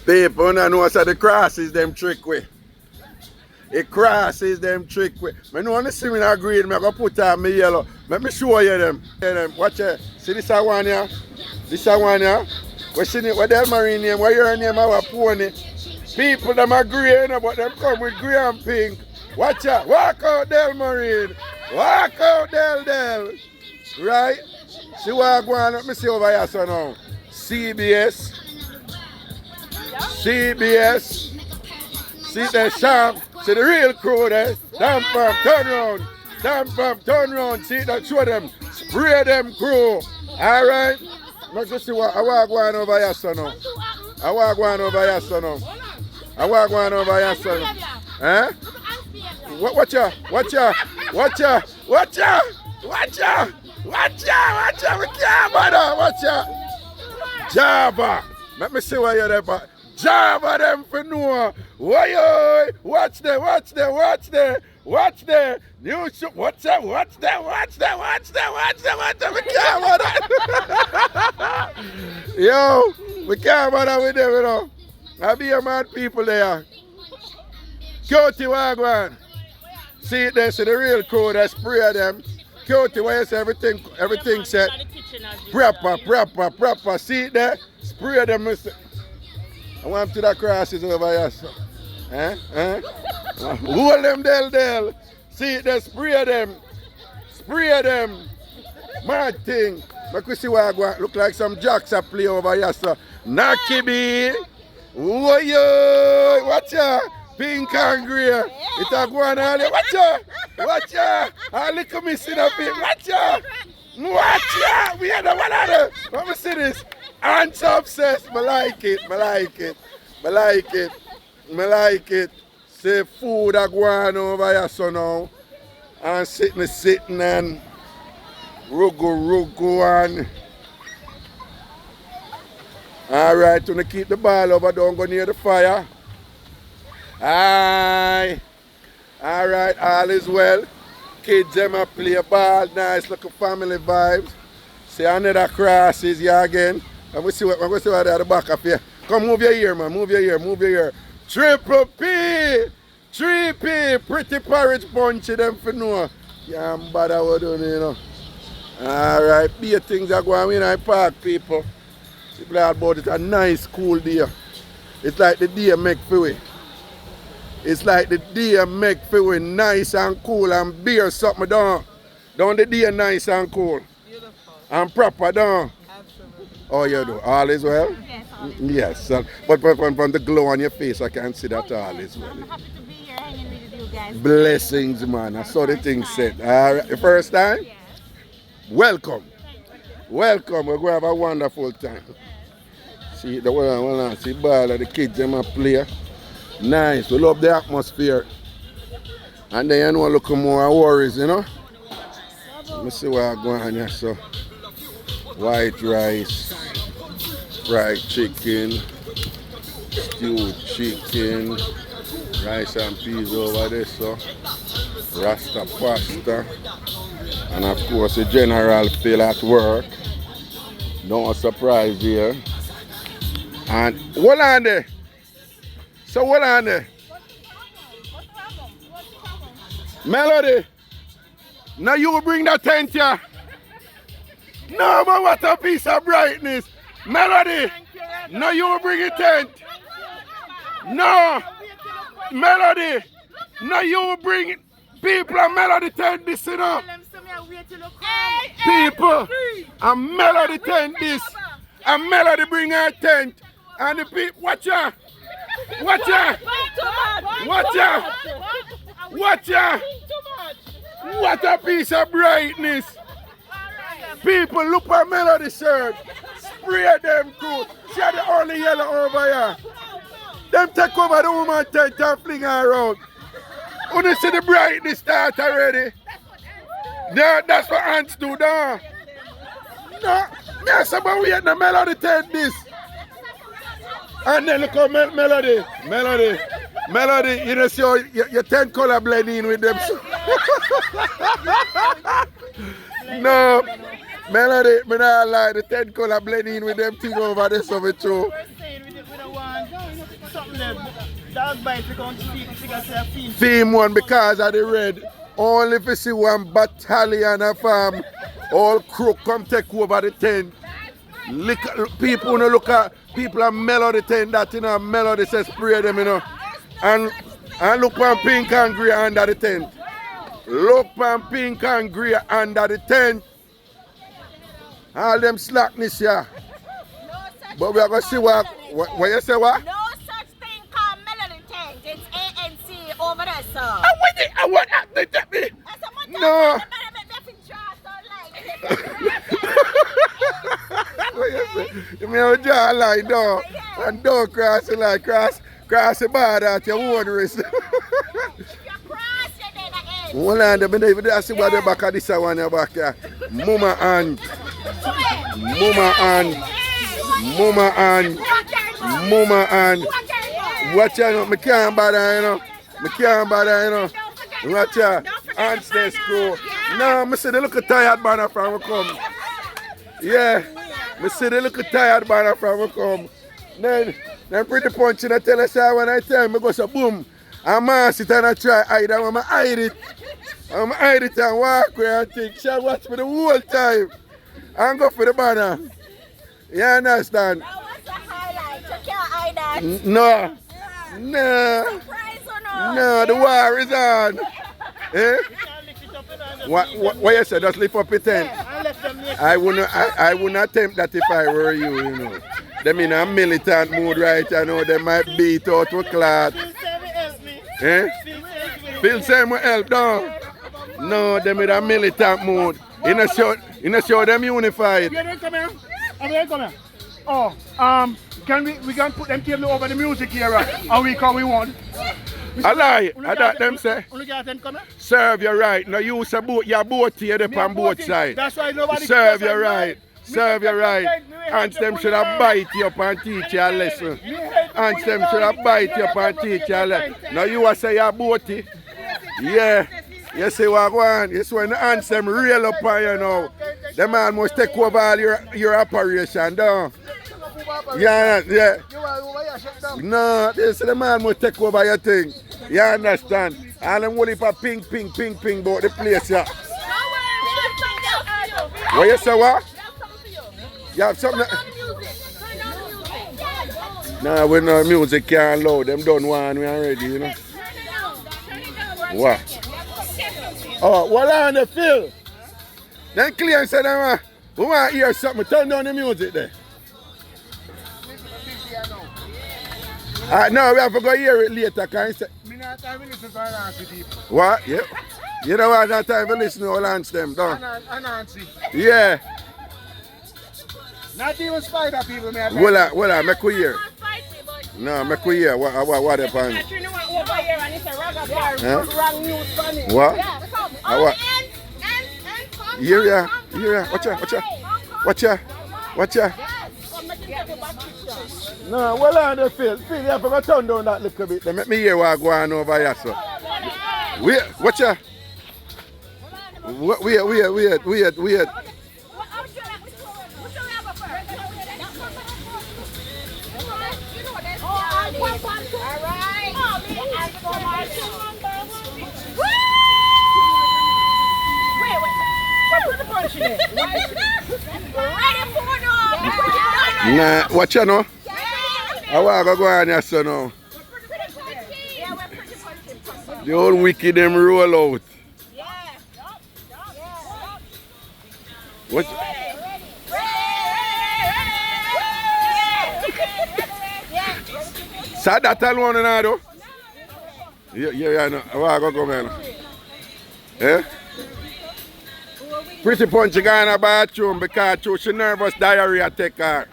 People don't know what's the crosses them trick way. It crosses them trick way. I know when you see me in a green, I go put on my yellow. Let me show you them. Watch it. See this one here? This one here? What's in it? What Del Marine name? What your name? Our pony. People them are green, but them come with grey and pink. Watch out. Walk out Del Marine. Walk out Del. Right? See what I go on. Let me see over here so now. CBS. See that sharp. See the real crew there. TamFam, turn round. TamFam, turn round. See that, show them. Spray them crew. Alright? Let's just see what I want going over here so now. I want going over here so now. I want going over here so now. Eh? Watch ya. We can't bother. Watch ya. Java. Let me see what you're there for. Java them for no. Why? Watch there. Watch there. New shoot. Watch there. We can't bother. Yo, we can't bother with them, you know. I be a mad people there. County Wagwan. See it there, see the real crew that spray them. County where you see everything set. Proper. See it there? Spray them. I want to the crosses over here. So. Hold them Del. See it there, spray them. Mad thing. But we see what I go. Look like some jacks are play over here. So. Naki B. Whoa, watch ya. Pink and grey. It's a go on all there. Watch ya. I look at me see the pink. Watch ya. We are the one other. Let me see this. Ants obsessed. I like it. Say food are going over here so now. And sitting and rugu and alright, to keep the ball over, don't go near the fire. Aye. Alright, all is well. Kids them a play ball, nice looking family vibes. See another crosses here again. And we see what they're at the back of here. Come move your ear, man. Move your ear. Triple P! 3P! Pretty porridge punch them for no. Yeah, I'm bad what doing, you know. Alright, be things are going in I park, people. People are about it a nice cool day. It's like the day make for we. Nice and cool and beer something down. Down the day nice and cool. Beautiful. And proper down. Absolutely. Oh, you do? All is well? Yes, all is Yes. But from the glow on your face, I can see that all is well. I'm happy to be here hanging with you guys. Blessings, man. I saw the thing said. All right. The first time? Yes. Welcome. We're going to have a wonderful time. See the world, see ball of the kids them a play. Nice. We love the atmosphere. And then you know look more worries, you know. Let me see what I go on here. So white rice, fried chicken, stewed chicken, rice and peas over there, so Rasta pasta, and of course the general feel at work. No surprise here. And hold on there. So hold on there. Melody. Now you bring that tent here. No, but what a piece of brightness. Melody. Now you bring it tent. No. Melody. Now you bring it. People and Melody tent this, you know. People and Melody tent this. And Melody bring her tent. And the people, watch out. Watch out. Watch out. Watch out. What a piece of brightness. People, look at Melody shirt. Spray them cool. See the only yellow over here. Them take over the woman tent and fling her around. When you see the brightness start already. Yeah, that's what ants do now. No, yes, but we had the Melody tent this. And then look at Melody, you know, see how your 10 color blend in with them. No, Melody, me not lie, the 10 color blend in with them thing over there, so me true. something there. Dog bite, we can't see a theme. Theme one because of the red. Only if you see one battalion of all crook come take over the tent. People no look at people are mellow the tent that you know melody says spray them you know. And look on pink and grey under the tent. Look on pink and grey under the tent. All them slackness here. But we are going to see what you say what? No such thing called melody tent. It's ANC over there, sir. I want that me. No. What you say? You mean I draw a line down and don't cross the line, cross the border at your own risk. Hold on, I see what the back of this one back here. Mama and watch out, I can't bother, you know. I can't bother, you know. Watch out, and stay screw. No, I see they look tired banner from come. Yeah, I see they look tired banner from come. Then pretty punching I tell us when I tell me go so boom. I'm a sit and I try hide and I'm hide it. I'm hide it and walk away and think. She watch me the whole time. And go for the banner. You understand? That was the highlight. You can't hide that. No. Surprise or no? No, the war is on. Eh? What you say? Just lift up your tent. I wouldn't attempt that if I were you, you know. Them in a militant mood right I know they might beat out with cloth. Eh? Phil say will help down. No, them in a militant mood. In a show them unified. Yeah, come here. Come here. Oh, we can put them table over the music here, right? And we come we want. I lie. I thought them say. Only got them come here. Serve your right. No use a boat. Your boat here on both sides. That's why nobody. Serve your right. Serve your right. And them should have bite you up and teach you a lesson. And them should have bite you up and teach you a lesson. Now you are say your boaty. Yeah. You see what I want? You see when the ants them real up on you now. The man must take over all your operation down. Yeah. No, this the man must take over your thing. You understand? And them only for ping about the place. Yeah. What you say what? You have something? No, we no music can't loud. Them done one we already, you know. What? Oh, what on the field? Then Clean said, we want to hear something. Turn down the music there. No, we have to go hear it later. Can you say? Me not time to listen to Nancy people. What? Yeah. You know what? Not time to listen to all ants them, don't? Nancy. Yeah. Not even spider people, man. Well, make we hear. No, make we hear. What happened? What? What? Yeah. Watch ya. No, well on the field. Phil, you have to go turn down that little bit. They make me hear what go on over here, so. Wait, watch ya. Wait. Nah, watch ya now. I want to go on here, so now. The old wicked them roll out. What? So that alone now, though? Yeah, no. I want to go man. Eh? Pretty Punch go in the bathroom because she nervous diarrhea take her.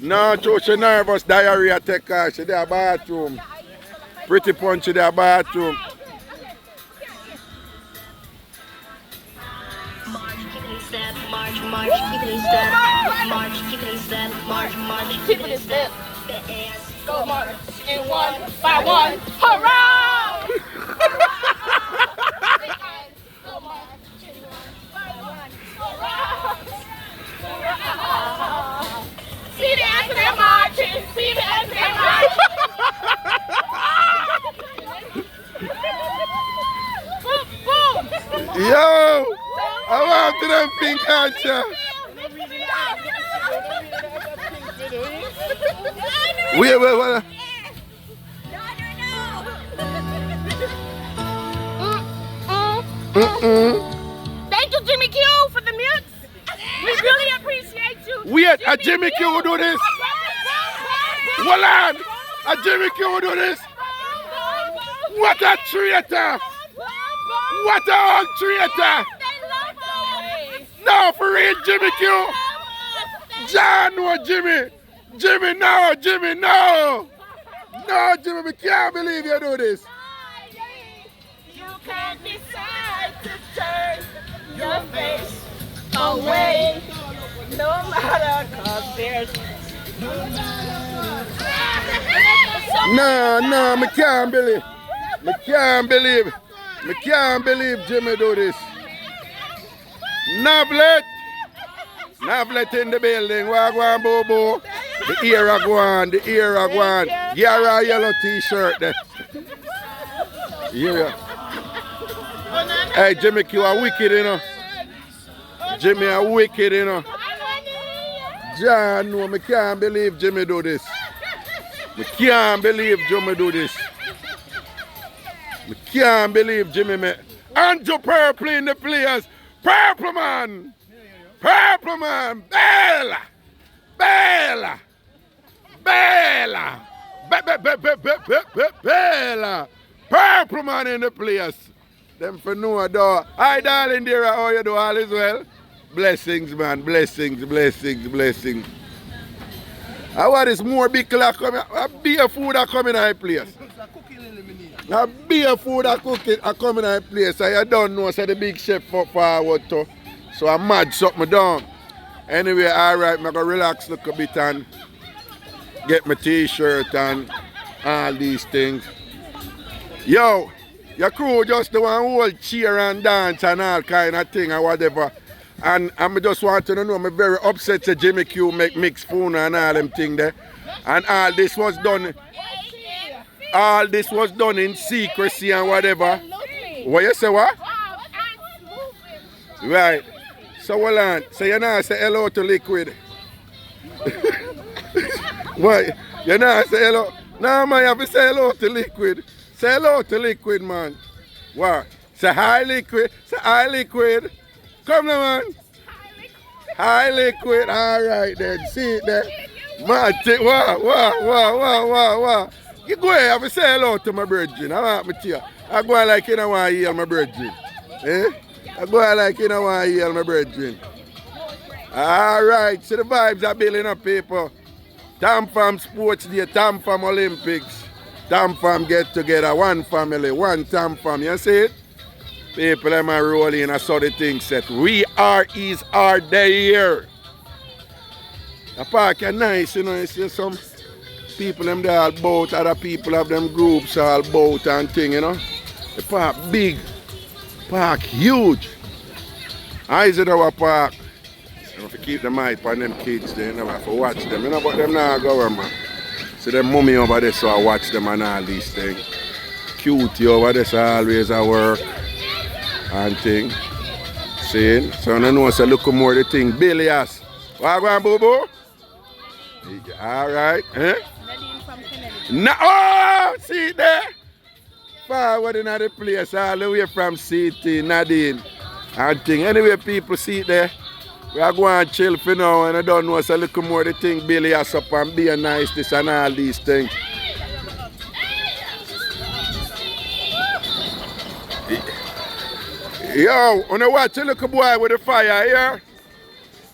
No, she nervous diarrhea take her. She in the bathroom. Pretty Punch in the bathroom. March, keep it step. Go march in one by one. Hurrah! Go march in one by one. Hurrah! See the answer they're marching. See the answer they're marching. can't you? Wait. Thank you, Jimmy Q, for the mute. We really appreciate you. Wait, a Jimmy Q will do this. Hold on. A Jimmy Q will do this. What a traitor. What a old traitor. No, for real, Jimmy Q. John, no, Jimmy. Jimmy, no. No, Jimmy, we can't believe you do this. You can't decide to turn your face away, no matter, 'cause there's No, me can't believe. Me can't believe Jimmy do this. Navlet in the building. Wagwan Bobo. The ear go on. Yara yellow t-shirt there. Yeah. Hey, Jimmy Q are wicked, you know. Jimmy are wicked, you know. John, no, me can't believe Jimmy do this. Me can't believe Jimmy do this. Me can't believe Jimmy me. Andrew Purple in the players. Purple man. Bella. Purple man in the place. Them for no door. Hi darling dear, how you do? All is well? Blessings man, blessings. How are this more big clock coming? A beer food are coming in our place. A beer food are coming in our place. I don't know, so the big chef forward to. So I'm mad something down. Anyway, alright, I'm going to relax look a bit and get my t-shirt and all these things. Yo, your crew just the one whole cheer and dance and all kind of thing or whatever. And I just want to know, I'm very upset that Jimmy Q make mixed food and all them thing there. And all this was done in secrecy and whatever. What you say, what? Right. So hold on. So you not say hello to Liquid. What? You not say hello? No man, you have to say hello to Liquid. Say hello to Liquid, man. What? Say hi Liquid. Say hi Liquid. Come now, man. Hi Liquid. Alright then. See it there. Man, wow. You go ahead, have to say hello to my brethren. I want me to you. I go like you don't want to hear my brethren. Eh? I go like you don't want to hear my brethren. Alright, so the vibes are building up, people. TamFam Sports Day, TamFam Olympics. TamFam get together, one family, one TamFam. You see it? People them are rolling, I saw the thing set. We is our day here. The park is nice, you know, you see some people them there all boat, other people have them groups all boat and thing, you know. The park big, park huge. I is it our park. You have to keep the mic on them kids there, you have to watch them, you know, but them now go man. See them mummy over there, so I watch them and all these things. Cutie over there, so always at work and thing. See? So I know, so look more the thing. Billions. What going, boo boo? Alright, eh? Nadine from Kennedy. No, oh, see there? Forward in the place, all the way from CT, Nadine and thing. Anyway, people see it there. We are going to chill for now and I don't know, so look more the thing Billy has up and be a nice this and all these things. Yo, wanna watch a little boy with the fire here?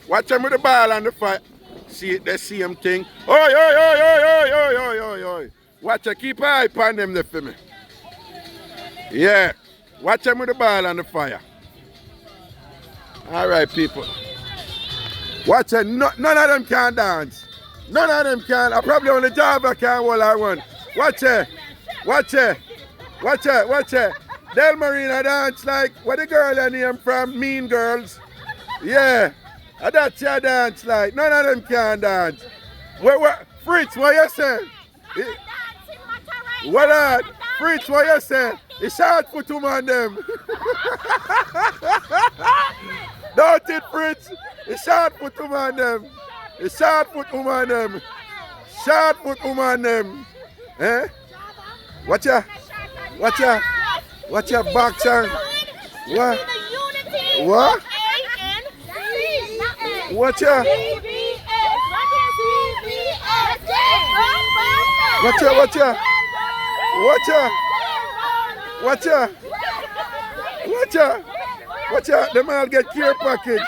Watch him with the ball and the fire. See it, the same thing. Oi. Watch her, keep an eye upon them there for me. Yeah. Watch him with the ball and the fire. Alright, people. Watch her, none of them can dance. None of them can. I probably only Java can hold that one. Watch her. Del Marina dance like, what the girl her name from? Mean Girls. Yeah. That's your dance like. None of them can dance. Fritz, what you say? What that? Fritz, what you say? It's short for two man them. Don't it, Fritz? The short foot woman them. The short foot woman them. Short foot woman them. Eh? Watch ya. Watch ya. Watch your boxer. What? What? Watch ya. Watch ya. Watch ya. Watch ya. Watch ya. Watch ya. Watch ya. Them all get care package.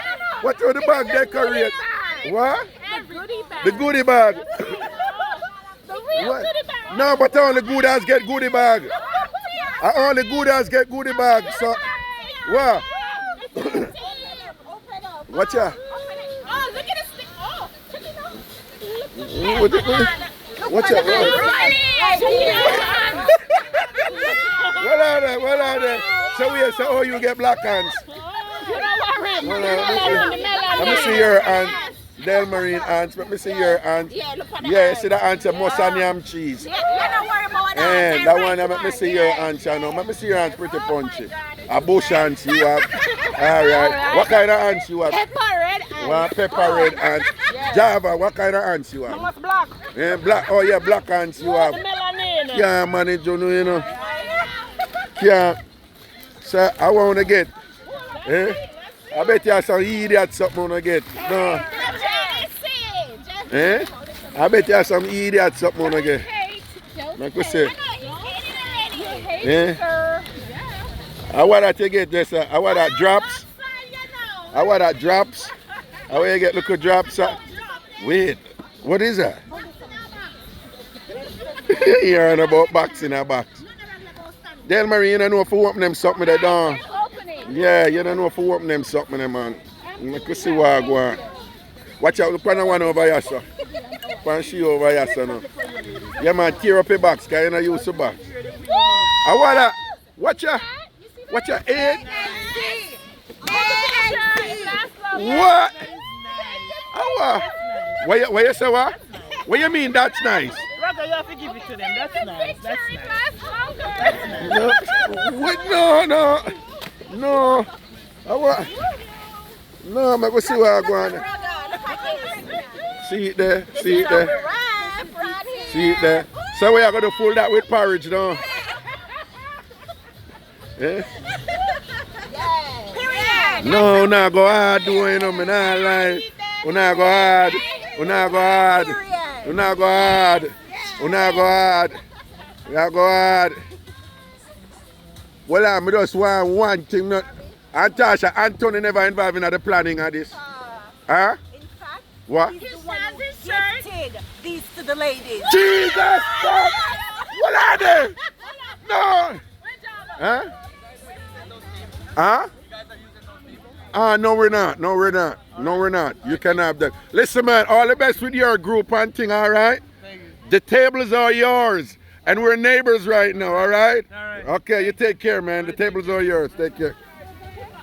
Watch how the bag decorate. What? The goodie bag. What? No, but only good ass get goodie bag. Only good ass get goodie bag. So, what? Watch ya. Oh, look at this thing. Oh, check it out. Watch ya. What are they? What are they? So we say, oh, you get black hands. You don't worry. Let me see your aunt. Del Marine ants. Let me see your aunt. Yeah, you see the ant must have yam cheese. Yeah, don't worry about that. That one, let me see your aunt, you know. Let me see your aunt pretty punchy. A bush ants you have. Alright. What kind of ants you have? Pepper red ants. One pepper red ants. Java, what kind of ants you have? What's black? Yeah, black. Oh yeah, black ants you have. The melanin. Yeah, manage you know. Yeah. So I want to get. Eh? I bet you have some idiot something want to get. No. Eh? I bet you have some idiot something want to get. Like we say. Eh? I want that to get this. I want that drops. I want that drops. I want to get little drops. Wait. What is that? You heard about box in a box. Del Marie, you don't know if you open them something they don't. Yeah, you don't know if you open them something, man. Let me see what I go on. Watch out, look on the one over here, sir. One she over here, sir. No. Yeah, man, tear up your box, because you don't use the box. I want that. Watch out. Watch out, eight. What? What you say, what? What you mean that's nice? Brother, you have to give it to them. That's nice. That's nice. No. What? No, no. No. No, I'm going to see where I go on. See it there. See it there. See it there. So we are going to fool that with porridge now. Yeah? No, not go hard doing them. I'm not lying. We not go hard. We not go hard. We not go hard. We not go hard. We not go hard. Well, I just want one thing. Tasha, Anthony never involved in the planning of this. Huh? In fact, what? he's the one who gifted these to the ladies. Jesus! Stop. What are they? No. Huh? Huh? No, we're not. No, we're not. No, we're not. You can have that. Listen, man, all the best with your group and thing, all right? The tables are yours. And we're neighbors right now, all right? All right. Okay, you take care, man. The tables are yours. Take care.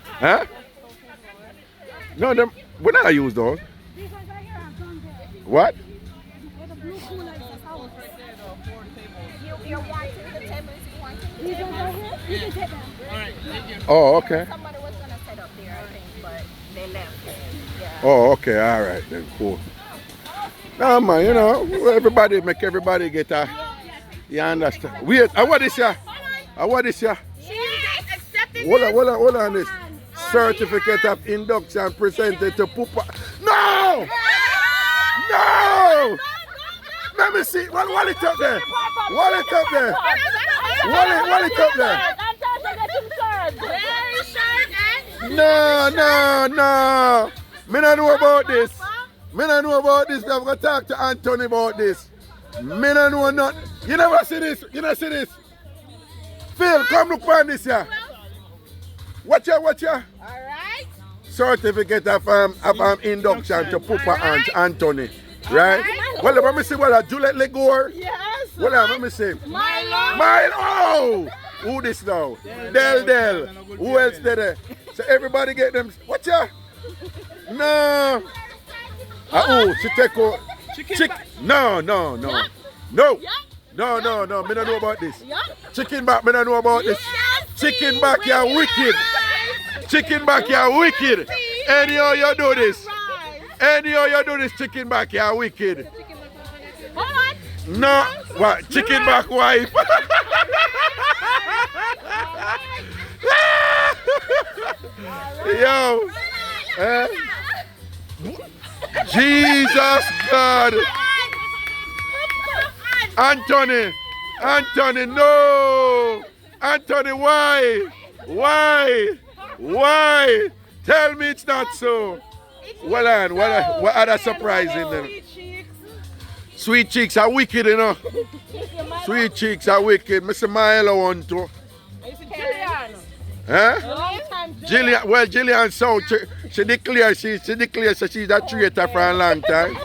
Huh? No, we're not use those. What? You're wanting the tables, you wanting the tables? Oh, okay. Somebody was going to set up there, I think, but they left. Yeah. Oh, okay. All right, then. Cool. No, man, you know, everybody make everybody get a... You understand? Wait, what is ya? What is ya? Hold on this. Certificate of induction presented to Pupa. No! No! Let me see. What it up there? What it up there? What it up there? No. Me not know about this. Me not know about this. I'm going to talk to Anthony about this. Me not know nothing. You never see this. You never see this. Phil, come look on this here. Watch ya. Alright. Certificate of induction to Pupa and Anthony. Right? Well, let me see what Juliet Legore. Yes. Well, let me see. Milo. Oh! Who this now? Del. Who else did it? So everybody get them. Watch ya. No. She take out. No. Me don't know about this. Chicken back, me don't know about this. Chicken back, you're wicked. Chicken back, you're wicked. Anyhow you do this. Anyhow you do this chicken back, you're wicked. Hold on. No, what? Chicken back wife. Yo. Jesus God. Anthony, no. Anthony, why? Why? Tell me it's not so. Well, what other surprise in them? Sweet cheeks are wicked, you know. Sweet cheeks are wicked. Mr. Milo want to. Huh? Jillian so she declares she's a traitor for a long time.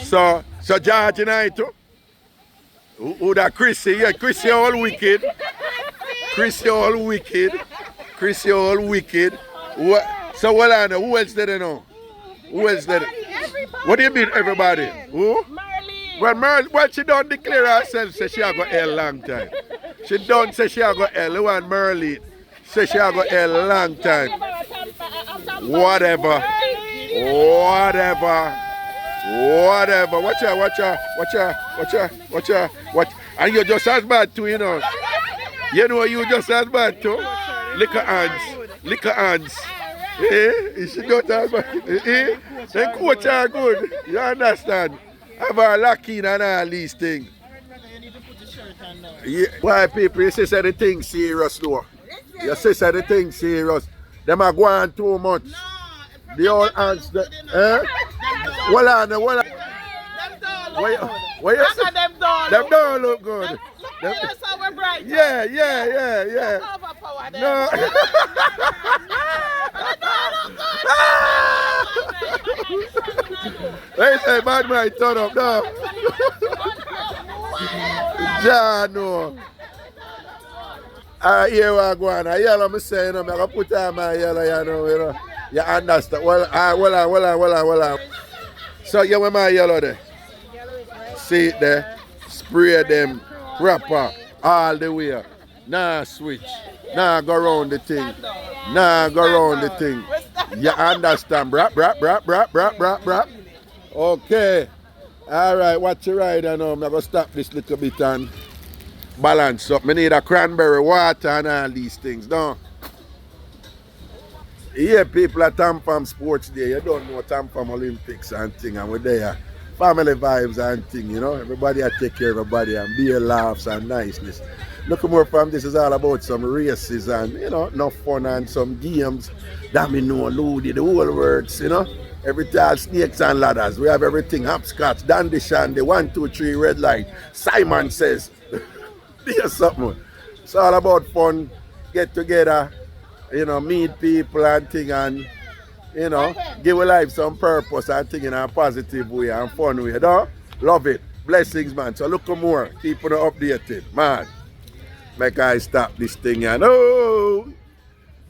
So George and I too. Who that Chrissy? Yeah, Chrissy all wicked. Chrissy all wicked. So well I know. Who else did I know? Who else did it? What do you mean everybody? Who? Well, she don't declare herself say she a go L long time. She don't say she a go L. Who and Merlin say she a go L long time. Whatever. Watch out. And you just as bad too, you know. You know you just as bad too. Liquor hands. She don't as bad. Then coach are good. You understand? Have a lucky and all these things. Yeah. Why people, you say the thing serious though? You say the thing serious. Them are going too much. The old ants, Well on. What you say? Them don't look good. Yeah. No. They say bad man turn up now. Jano. Here we go on. Yellow, me say, you know, I'm going to put on my yellow, you know. You understand? Well. So, you with my yellow there? See it there? Spray them proper all the way. Nah, switch. Nah, go around the thing. You understand? Brap. Okay. Alright, watch your ride now. I'm going to stop this little bit and balance up. I need a cranberry water and all these things, no? Yeah, people at TamFam Sports Day, you don't know TamFam Olympics and thing, and we're there. Family vibes and thing, you know. Everybody take care of everybody and beer laughs and niceness. Look more from this is all about some races and, you know, enough fun and some games that we know, loaded, the whole works, you know. Everything, snakes and ladders. We have everything, hopscotch, dandy shandy, 1, 2, 3, red light. Simon says, there's something. It's all about fun, get together, you know, meet people and thing and, you know, give a life some purpose and thing in a positive way and fun way, though. Love it. Blessings, man. So look more. Keep it updated, man. Make I stop this thing, you know.